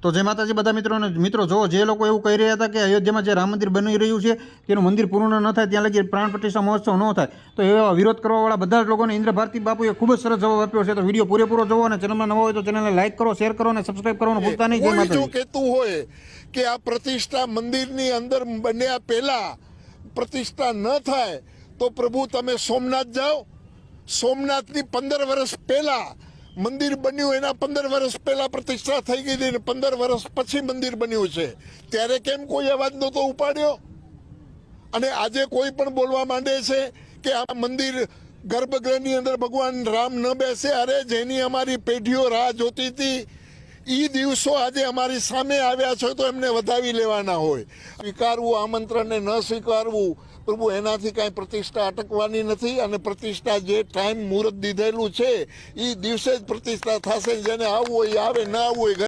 તો જય માતાજી બધા મિત્રોને મિત્રો જો જે લોકો એવું કહી રહ્યા હતા કે અયોધ્યામાં જે રામ મંદિર બની રહ્યું છે તેનું મંદિર પૂર્ણ ન થાય ત્યાં લગી પ્રાણ પ્રતિષ્ઠા મહોત્સવ ન થાય તો એવા વિરોધ કરવાવાળા બધા જ લોકોને ઇન્દ્ર ભારતી બાપુએ ખૂબ જ સરસ જવાબ આપ્યો છે. તો વિડીયો પૂરેપૂરો જોવો અને ચેનલમાં નવા હોય તો ચેનલને લાઈક કરો, શેર કરો અને સબસ્ક્રાઇબ કરવાનું ભૂલતા નહીં. જય કોઈ જો માતાજી. કહેતું હોય કે આ પ્રતિષ્ઠા મંદિરની અંદર બન્યા પહેલા પ્રતિષ્ઠા ન થાય તો પ્રભુ તમે સોમનાથ જાઓ. સોમનાથની 15 વર્ષ પહેલા મંદિર બન્યું, એના 15 વર્ષ પહેલા પ્રતિષ્ઠા થઈ ગઈ હતી, 15 વર્ષ પછી મંદિર બન્યું છે. ત્યારે કેમ કોઈ અવાજ નહોતો ઉપાડ્યો? અને આજે કોઈ પણ બોલવા માંડે છે કે આ મંદિર ગર્ભગૃહની અંદર ભગવાન રામ ન બેસે. અરે જેની અમારી પેઢીઓ રાહ જોતી હતી એ દિવસો આજે અમારી સામે આવ્યા છે તો એમને વધાવી લેવાના હોય. સ્વીકારવું આમંત્રણને ન સ્વીકારવું પ્રભુ એનાથી કાંઈ પ્રતિષ્ઠા અટકવાની નથી. અને પ્રતિષ્ઠા જે ટાઈમ મુહૂર્ત દીધેલું છે એ દિવસે જ પ્રતિષ્ઠા થશે. જેને આવવું હોય આવે, ના આવવું હોય